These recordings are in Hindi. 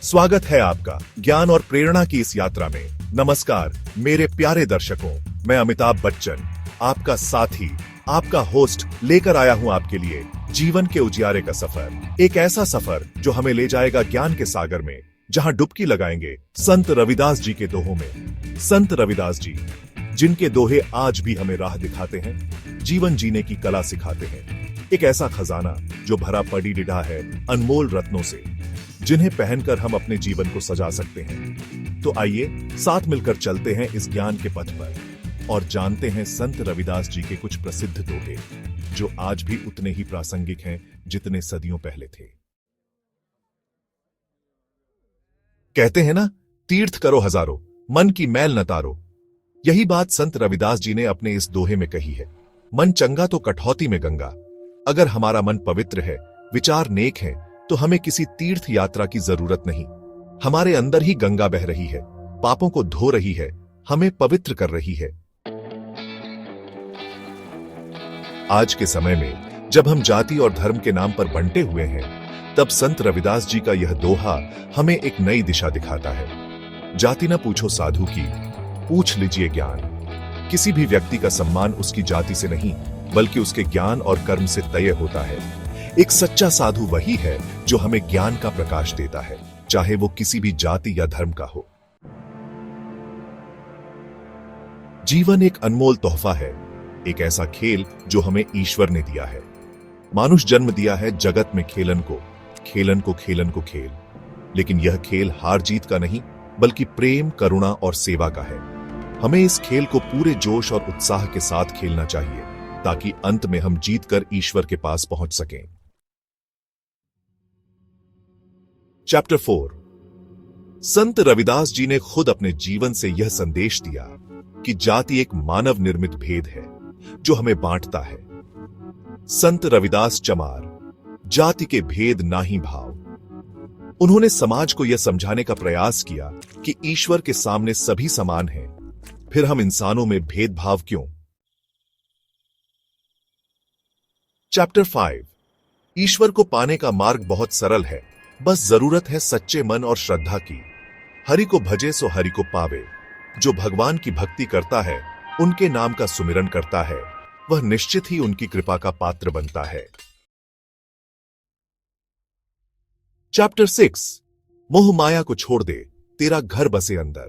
स्वागत है आपका ज्ञान और प्रेरणा की इस यात्रा में। नमस्कार मेरे प्यारे दर्शकों, मैं अमिताभ बच्चन, आपका साथी, आपका होस्ट लेकर आया हूं आपके लिए जीवन के उजियारे का सफर। एक ऐसा सफर जो हमें ले जाएगा ज्ञान के सागर में, जहां डुबकी लगाएंगे संत रविदास जी के दोहों में। संत रविदास जी, जिनके दोहे आज भी हमें राह दिखाते हैं, जीवन जीने की कला सिखाते हैं। एक ऐसा खजाना जो भरा पड़ी डिढ़ा है अनमोल रत्नों से, जिन्हें पहनकर हम अपने जीवन को सजा सकते हैं। तो आइए साथ मिलकर चलते हैं इस ज्ञान के पथ पर और जानते हैं संत रविदास जी के कुछ प्रसिद्ध दोहे, जो आज भी उतने ही प्रासंगिक हैं जितने सदियों पहले थे। कहते हैं ना, तीर्थ करो हजारों, मन की मैल न तारो। यही बात संत रविदास जी ने अपने इस दोहे में कही है। मन चंगा तो कठौती में गंगा। अगर हमारा मन पवित्र है, विचार नेक है, तो हमें किसी तीर्थ यात्रा की जरूरत नहीं। हमारे अंदर ही गंगा बह रही है, पापों को धो रही है, हमें पवित्र कर रही है। आज के समय में जब हम जाति और धर्म के नाम पर बंटे हुए हैं, तब संत रविदास जी का यह दोहा हमें एक नई दिशा दिखाता है। जाति न पूछो साधु की, पूछ लीजिए ज्ञान। किसी भी व्यक्ति का सम्मान उसकी जाति से नहीं, बल्कि उसके ज्ञान और कर्म से तय होता है। एक सच्चा साधु वही है जो हमें ज्ञान का प्रकाश देता है, चाहे वो किसी भी जाति या धर्म का हो। जीवन एक अनमोल तोहफा है, एक ऐसा खेल जो हमें ईश्वर ने दिया है। मानुष जन्म दिया है जगत में खेलन को खेल। लेकिन यह खेल हार जीत का नहीं, बल्कि प्रेम, करुणा और सेवा का है। हमें इस खेल को पूरे जोश और उत्साह के साथ खेलना चाहिए, ताकि अंत में हम जीतकर ईश्वर के पास पहुंच सकें। चैप्टर 4। संत रविदास जी ने खुद अपने जीवन से यह संदेश दिया कि जाति एक मानव निर्मित भेद है जो हमें बांटता है। संत रविदास चमार, जाति के भेद नाही भाव। उन्होंने समाज को यह समझाने का प्रयास किया कि ईश्वर के सामने सभी समान हैं, फिर हम इंसानों में भेदभाव क्यों। चैप्टर 5। ईश्वर को पाने का मार्ग बहुत सरल है, बस जरूरत है सच्चे मन और श्रद्धा की। हरि को भजे सो हरि को पावे। जो भगवान की भक्ति करता है, उनके नाम का सुमिरन करता है, वह निश्चित ही उनकी कृपा का पात्र बनता है। चैप्टर 6। मोह माया को छोड़ दे, तेरा घर बसे अंदर।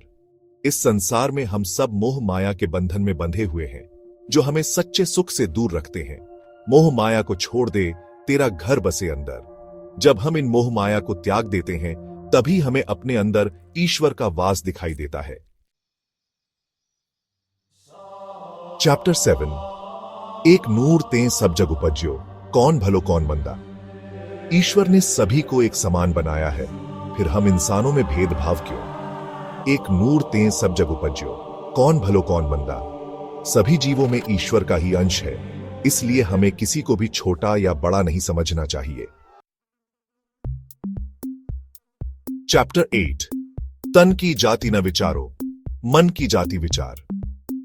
इस संसार में हम सब मोह माया के बंधन में बंधे हुए हैं, जो हमें सच्चे सुख से दूर रखते हैं। मोह माया को छोड़ दे, तेरा घर बसे अंदर। जब हम इन मोह माया को त्याग देते हैं, तभी हमें अपने अंदर ईश्वर का वास दिखाई देता है। चैप्टर 7। एक नूर तें सब जग उपज्यो, कौन भलो कौन मंदा। ईश्वर ने सभी को एक समान बनाया है, फिर हम इंसानों में भेदभाव क्यों। एक नूर तें सब जग उपज्यो, कौन भलो कौन मंदा। सभी जीवों में ईश्वर का ही अंश है, इसलिए हमें किसी को भी छोटा या बड़ा नहीं समझना चाहिए। चैप्टर 8। तन की जाति न विचारो, मन की जाति विचार।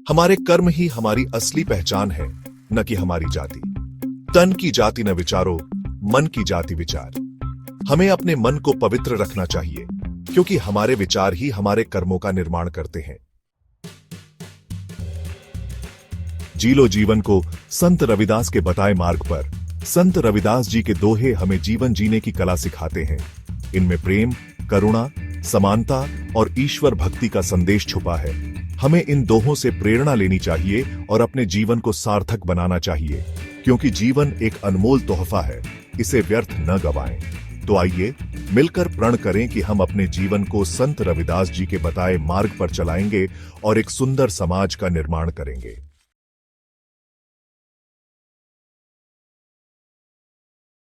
हमारे कर्म ही हमारी असली पहचान है, न कि हमारी जाति। तन की जाति न विचारो, मन की जाति विचार। हमें अपने मन को पवित्र रखना चाहिए, क्योंकि हमारे विचार ही हमारे कर्मों का निर्माण करते हैं। जी लो जीवन को संत रविदास के बताए मार्ग पर। संत रविदास जी के दोहे हमें जीवन जीने की कला सिखाते हैं। इनमें प्रेम, करुणा, समानता और ईश्वर भक्ति का संदेश छुपा है। हमें इन दोहों से प्रेरणा लेनी चाहिए और अपने जीवन को सार्थक बनाना चाहिए, क्योंकि जीवन एक अनमोल तोहफा है, इसे व्यर्थ न गवाएं। तो आइए मिलकर प्रण करें कि हम अपने जीवन को संत रविदास जी के बताए मार्ग पर चलाएंगे और एक सुंदर समाज का निर्माण करेंगे।